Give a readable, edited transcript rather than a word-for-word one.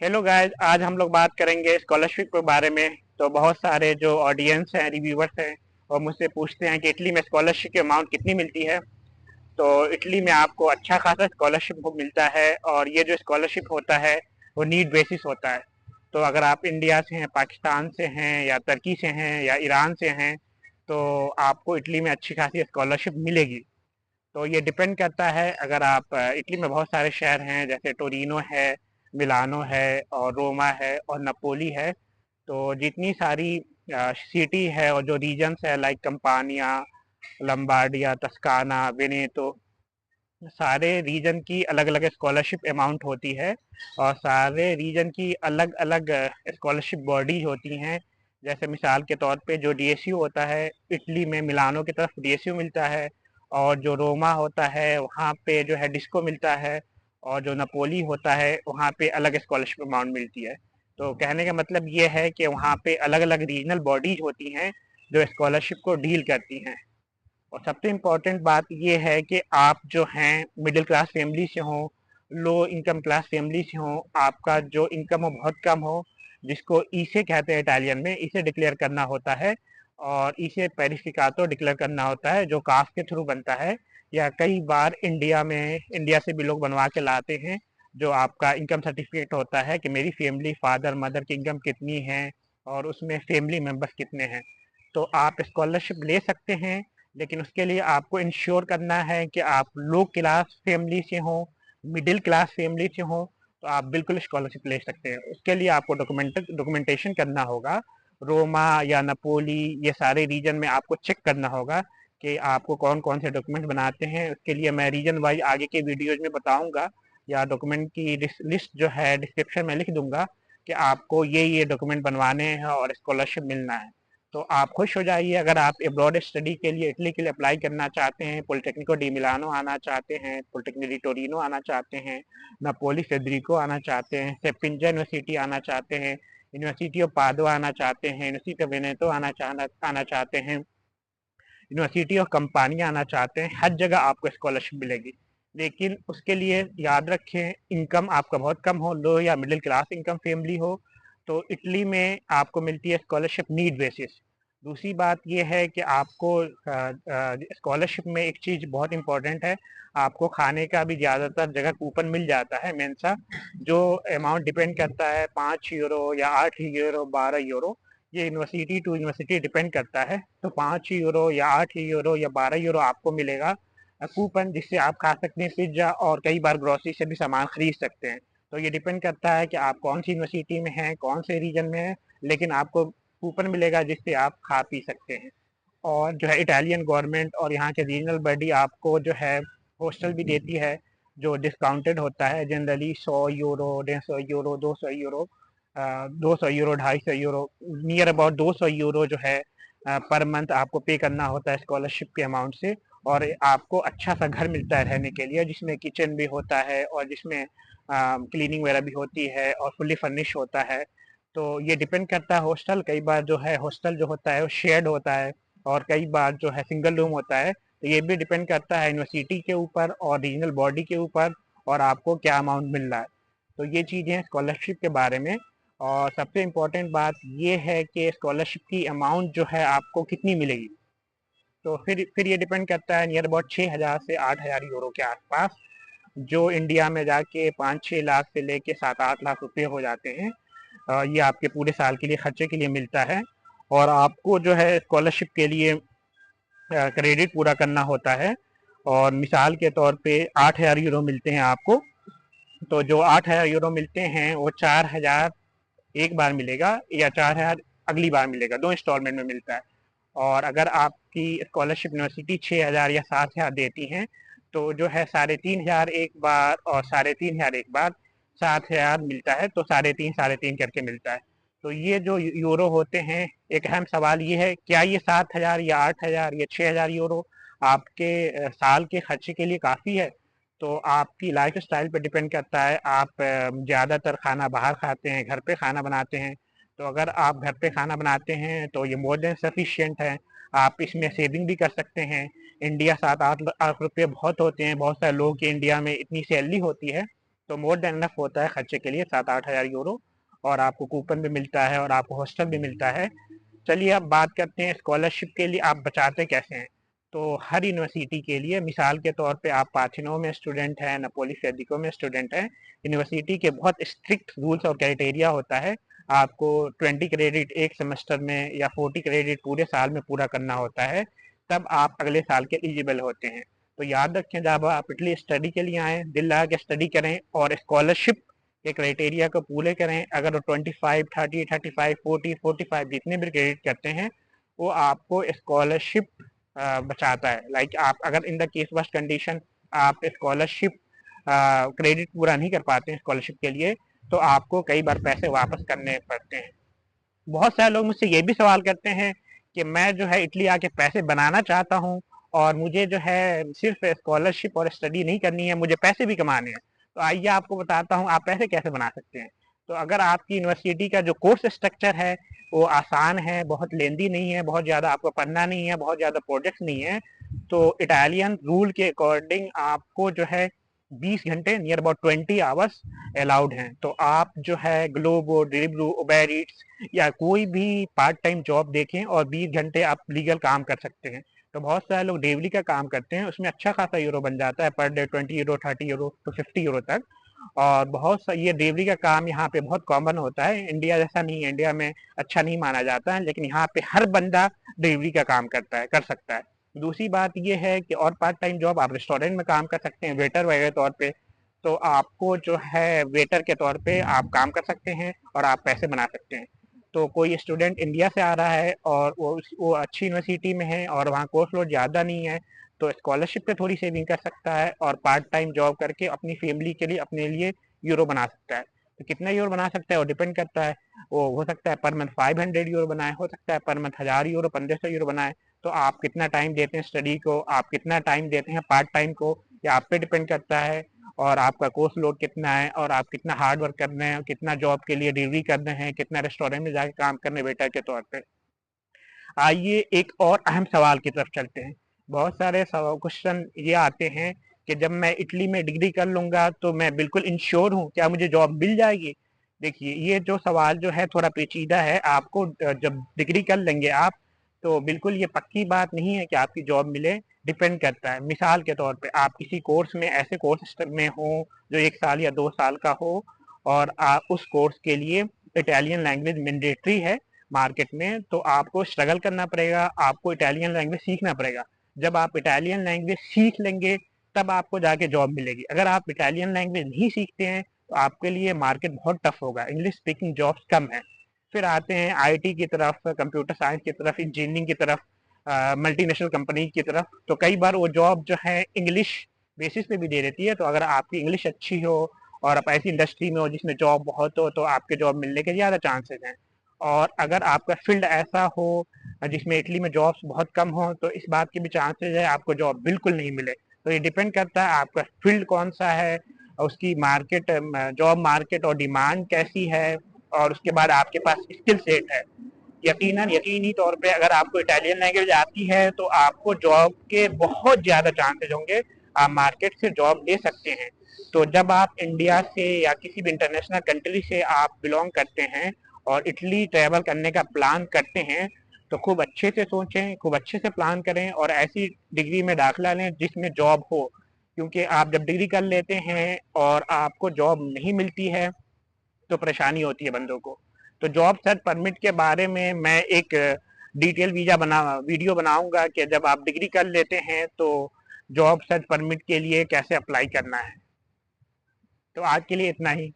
Hello guys, आज हम लोग बात करेंगे स्कॉलरशिप के बारे में। तो बहुत सारे जो ऑडियंस हैं, रिव्यूअर्स हैं, और मुझसे पूछते हैं कि इटली में स्कॉलरशिप की अमाउंट कितनी मिलती है। तो इटली में आपको अच्छा खासा स्कॉलरशिप मिलता है, और ये जो स्कॉलरशिप होता है वो नीड बेसिस होता है। तो अगर आप इंडिया से हैं, पाकिस्तान से हैं, या तुर्की से हैं, या ईरान से हैं, तो आपको इटली में अच्छी खासी स्कॉलरशिप मिलेगी। तो ये डिपेंड करता है। अगर आप इटली में बहुत सारे शहर हैं, जैसे टोरिनो है, मिलानो है, और रोमा है, और नपोली है। तो जितनी सारी सिटी है और जो रीजन्स है, लाइक कंपानिया, लंबार्डिया, तस्काना, वेनेतो, सारे रीजन की अलग अलग स्कॉलरशिप अमाउंट होती है। और सारे रीजन की अलग अलग स्कॉलरशिप बॉडीज होती हैं। जैसे मिसाल के तौर पे जो डीएसयू होता है, इटली में मिलानो की तरफ डीएसयू मिलता है। और जो रोमा होता है वहाँ पे जो है डिस्को मिलता है। और जो नपोली होता है वहाँ पे अलग स्कॉलरशिप अमाउंट मिलती है। तो कहने का मतलब ये है कि वहाँ पे अलग अलग रीजनल बॉडीज होती हैं जो स्कॉलरशिप को डील करती हैं। और सबसे इम्पोर्टेंट बात ये है कि आप जो हैं मिडिल क्लास फैमिली से हो, लो इनकम क्लास फैमिली से हो, आपका जो इनकम हो बहुत कम हो, जिसको इसे कहते हैं इटालियन में, इसे डिक्लेयर करना होता है। और इसे पेरिफिकातो डिक्लेयर करना होता है, जो कास्ट के थ्रू बनता है। या कई बार इंडिया से भी लोग बनवा के लाते हैं, जो आपका इनकम सर्टिफिकेट होता है कि मेरी फैमिली, फादर मदर की इनकम कितनी है, और उसमें फैमिली मेंबर्स कितने हैं। तो आप स्कॉलरशिप ले सकते हैं, लेकिन उसके लिए आपको इंश्योर करना है कि आप लो क्लास फैमिली से हो, मिडिल क्लास फैमिली से हो, तो आप बिल्कुल स्कॉलरशिप ले सकते हैं। उसके लिए आपको डॉक्यूमेंटेशन करना होगा। रोमा या नपोली, ये सारे रीजन में आपको चेक करना होगा कि आपको कौन कौन से डॉक्यूमेंट बनाते हैं। उसके लिए मैं रीजन वाइज आगे के वीडियोज में बताऊंगा, या डॉक्यूमेंट की लिस्ट जो है डिस्क्रिप्शन में लिख दूंगा कि आपको ये डॉक्यूमेंट बनवाने हैं और स्कॉलरशिप मिलना है। तो आप खुश हो जाइए अगर आप अब्रॉड स्टडी के लिए इटली के लिए अप्लाई करना चाहते हैं, पॉलिटेक्निको डी मिलानो आना चाहते हैं, पॉलिटेक्निक डी टोरिनो आना चाहते हैं, नापोली फेडरिको आना चाहते हैं, सेपिंजा यूनिवर्सिटी आना चाहते हैं, यूनिवर्सिटी ऑफ पादुआ आना चाहते हैं, यूनिवर्सिटी ऑफ वेनेतो आना चाहते हैं, यूनिवर्सिटी ऑफ कंपानी आना चाहते हैं, हर जगह आपको स्कॉलरशिप मिलेगी। लेकिन उसके लिए याद रखें, इनकम आपका बहुत कम हो, लो या मिडिल क्लास इनकम फैमिली हो, तो इटली में आपको मिलती है स्कॉलरशिप नीड बेसिस। दूसरी बात यह है कि आपको स्कॉलरशिप में एक चीज़ बहुत इंपॉर्टेंट है, आपको खाने का भी ज़्यादातर जगह कूपन मिल जाता है मेंसा। जो अमाउंट डिपेंड करता है 5 यूरो या 8 यूरो, 12 यूरो, ये यूनिवर्सिटी टू यूनिवर्सिटी डिपेंड करता है। तो 5 यूरो या 8 यूरो या 12 यूरो आपको मिलेगा कूपन, जिससे आप खा सकते हैं पिज्ज़ा, और कई बार ग्रोसरी से भी सामान खरीद सकते हैं। तो ये डिपेंड करता है कि आप कौन सी यूनिवर्सिटी में हैं, कौन से रीजन में हैं, लेकिन आपको कूपन मिलेगा जिससे आप खा पी सकते हैं। और जो है इटालियन गवर्नमेंट और यहाँ के रीजनल बॉडी आपको जो है हॉस्टल भी देती है, जो डिस्काउंटेड होता है। Generally 100 euro, 150 euro, 200 euro, 200 euro, 250 euro, near about 200 euro जो है पर मंथ आपको पे करना होता है स्कॉलरशिप के अमाउंट से। और आपको अच्छा सा घर मिलता है रहने के लिए, जिसमें किचन भी होता है, और जिसमें क्लीनिंग वगैरह भी होती है, और फुल्ली फर्निश होता है। तो ये डिपेंड करता है हॉस्टल, कई बार जो है हॉस्टल जो होता है वो शेयर्ड होता है, और कई बार जो है सिंगल रूम होता है। तो ये भी डिपेंड करता है यूनिवर्सिटी के ऊपर और रीजनल बॉडी के ऊपर, और आपको क्या अमाउंट मिल रहा है। तो ये चीज़ें हैं स्कॉलरशिप के बारे में। और सबसे इम्पोर्टेंट बात ये है कि स्कॉलरशिप की अमाउंट जो है आपको कितनी मिलेगी। तो फिर ये डिपेंड करता है नियर अबाउट 6,000 से 8,000 यूरो के आसपास, जो इंडिया में जाके 5-6 लाख से लेके 7-8 लाख रुपए हो जाते हैं। ये आपके पूरे साल के लिए खर्चे के लिए मिलता है। और आपको जो है स्कॉलरशिप के लिए क्रेडिट पूरा करना होता है। और मिसाल के तौर पे 8,000 यूरो मिलते हैं आपको, तो जो 8,000 यूरो मिलते हैं वो 4,000 एक बार मिलेगा, या 4,000 अगली बार मिलेगा, 2 इंस्टॉलमेंट में मिलता है। और अगर आपकी स्कॉलरशिप यूनिवर्सिटी 6,000 या 7,000 देती हैं, तो जो है 3,500 एक बार और 3,500 एक बार, 7,000 मिलता है। तो 3,500 करके मिलता है। तो ये जो यूरो होते हैं, एक अहम सवाल ये है, क्या ये 7,000 या 8,000 या 6,000 यूरो आपके साल के खर्चे के लिए काफ़ी है। तो आपकी लाइफ स्टाइल पे डिपेंड करता है। आप ज़्यादातर खाना बाहर खाते हैं, घर पे खाना बनाते हैं। तो अगर आप घर पे खाना बनाते हैं तो ये मोर देन सफिशिएंट है। आप इसमें सेविंग भी कर सकते हैं। इंडिया 7-8 लाख रुपये बहुत होते हैं, बहुत सारे लोगों की इंडिया में इतनी सैलरी होती है। तो मोर देन इनफ होता है खर्चे के लिए 7-8 हज़ार यूरो, और आपको कूपन भी मिलता है और आपको हॉस्टल भी मिलता है। चलिए अब बात करते हैं स्कॉलरशिप के लिए आप बचाते कैसे हैं। तो हर यूनिवर्सिटी के लिए मिसाल के तौर पे आप पाथिनो में स्टूडेंट हैं, नपोली फेडिको में स्टूडेंट हैं, यूनिवर्सिटी के बहुत स्ट्रिक्ट रूल्स और क्राइटेरिया होता है। आपको 20 क्रेडिट एक सेमेस्टर में या 40 क्रेडिट पूरे साल में पूरा करना होता है, तब आप अगले साल के एलिजिबल होते हैं। तो याद रखें, जब आप इटली स्टडी के लिए आएँ, दिल लगा के स्टडी करें और स्कॉलरशिप के क्राइटेरिया को पूरे करें। अगर वो 25, 30, 35, 40, 45 जितने भी क्रेडिट करते हैं, वो आपको स्कॉलरशिप बचाता है। लाइक आप अगर in the case worst condition आप स्कॉलरशिप क्रेडिट पूरा नहीं कर पाते हैं स्कॉलरशिप के लिए, तो आपको कई बार पैसे वापस करने पड़ते हैं। बहुत सारे लोग मुझसे ये भी सवाल करते हैं कि मैं जो है इटली आके पैसे बनाना चाहता हूँ और मुझे जो है सिर्फ स्कॉलरशिप और स्टडी नहीं करनी है, मुझे पैसे भी कमाने हैं। तो आइए आपको बताता हूँ आप पैसे कैसे बना सकते हैं। तो अगर आपकी यूनिवर्सिटी का जो कोर्स स्ट्रक्चर है वो आसान है, बहुत लेंदी नहीं है, बहुत ज़्यादा आपको पढ़ना नहीं है, बहुत ज़्यादा प्रोजेक्ट्स नहीं है, तो इटालियन रूल के अकॉर्डिंग आपको जो है 20 घंटे नियर अबाउट 20 आवर्स अलाउड हैं। तो आप जो है ग्लोबो, डिलीवरू, उबर ईट्स या कोई भी पार्ट टाइम जॉब देखें और 20 घंटे आप लीगल काम कर सकते हैं। तो बहुत सारे लोग डिलीवरी का काम करते हैं, उसमें अच्छा खासा यूरो बन जाता है पर डे, 20 यूरो, 30 यूरो तो 50 यूरो तक। और बहुत सा ये डिलीवरी का काम यहाँ पे बहुत कॉमन होता है। इंडिया जैसा नहीं है, इंडिया में अच्छा नहीं माना जाता है, लेकिन यहाँ पे हर बंदा डिलीवरी का काम करता है, कर सकता है। दूसरी बात ये है कि और पार्ट टाइम जॉब आप रेस्टोरेंट में काम कर सकते हैं, वेटर वगैरह तौर पे। तो आपको जो है वेटर के तौर पे आप काम कर सकते हैं और आप पैसे बना सकते हैं। तो कोई स्टूडेंट इंडिया से आ रहा है और वो अच्छी यूनिवर्सिटी में है और वहाँ कोर्स लोड ज़्यादा नहीं है, तो स्कॉलरशिप पे थोड़ी सेविंग कर सकता है और पार्ट टाइम जॉब करके अपनी फैमिली के लिए, अपने लिए यूरो बना सकता है। तो कितना यूरो बना सकता है वो डिपेंड करता है। वो हो सकता है पर मंथ 500 यूरो बनाए, हो सकता है पर मंथ 1000 यूरो, 1500 यूरो बनाए। तो आप कितना टाइम देते हैं स्टडी को, आप कितना टाइम देते हैं पार्ट टाइम को, ये आप पे डिपेंड करता है। और आपका कोर्स लोड कितना है और आप कितना हार्ड वर्क कर रहे हैं, कितना जॉब के लिए डिलीवरी कर रहे हैं, कितना रेस्टोरेंट में जाके काम करने वेटर के तौर पे। आइए एक और अहम सवाल की तरफ चलते हैं। बहुत सारे क्वेश्चन ये आते हैं कि जब मैं इटली में डिग्री कर लूँगा तो मैं बिल्कुल इंश्योर हूँ, क्या मुझे जॉब मिल जाएगी? देखिए, ये जो सवाल जो है थोड़ा पेचीदा है। आपको जब डिग्री कर लेंगे आप, तो बिल्कुल ये पक्की बात नहीं है कि आपकी जॉब मिले, डिपेंड करता है। मिसाल के तौर पे आप किसी कोर्स में, ऐसे कोर्स में हो जो 1 साल या 2 साल का हो और आप उस कोर्स के लिए इटालियन लैंग्वेज मैंडेटरी है मार्केट में, तो आपको स्ट्रगल करना पड़ेगा, आपको इटालियन लैंग्वेज सीखना पड़ेगा। जब आप इटालियन लैंग्वेज सीख लेंगे तब आपको जाके जॉब मिलेगी। अगर आप इटालियन लैंग्वेज नहीं सीखते हैं तो आपके लिए मार्केट बहुत टफ होगा, इंग्लिश स्पीकिंग जॉब्स कम है। फिर आते हैं आईटी की तरफ, कंप्यूटर साइंस की तरफ, इंजीनियरिंग की तरफ, मल्टीनेशनल कंपनी की तरफ। तो कई बार वो जॉब जो है इंग्लिश बेसिस पे भी दे देती है। तो अगर आपकी इंग्लिश अच्छी हो और आप ऐसी इंडस्ट्री में हो जिसमें जॉब बहुत हो, तो आपके जॉब मिलने के ज़्यादा चांसेस हैं। और अगर आपका फील्ड ऐसा हो जिसमें इटली में जॉब्स बहुत कम हो, तो इस बात के भी चांसेस है आपको जॉब बिल्कुल नहीं मिले। तो ये डिपेंड करता है आपका फील्ड कौन सा है, उसकी मार्केट, जॉब मार्केट और डिमांड कैसी है, और उसके बाद आपके पास स्किल सेट है। यकीनी तौर पे अगर आपको इटालियन लैंग्वेज आती है तो आपको जॉब के बहुत ज़्यादा चांसेस होंगे, आप मार्केट से जॉब ले सकते हैं। तो जब आप इंडिया से या किसी भी इंटरनेशनल कंट्री से आप बिलोंग करते हैं और इटली ट्रैवल करने का प्लान करते हैं, तो खूब अच्छे से सोचें, खूब अच्छे से प्लान करें और ऐसी डिग्री में दाखिला लें जिसमें जॉब हो। क्योंकि आप जब डिग्री कर लेते हैं और आपको जॉब नहीं मिलती है तो परेशानी होती है बंदों को। तो जॉब सर्च परमिट के बारे में मैं एक डिटेल वीडियो बनाऊंगा कि जब आप डिग्री कर लेते हैं तो जॉब सर्च परमिट के लिए कैसे अप्लाई करना है। तो आज के लिए इतना ही।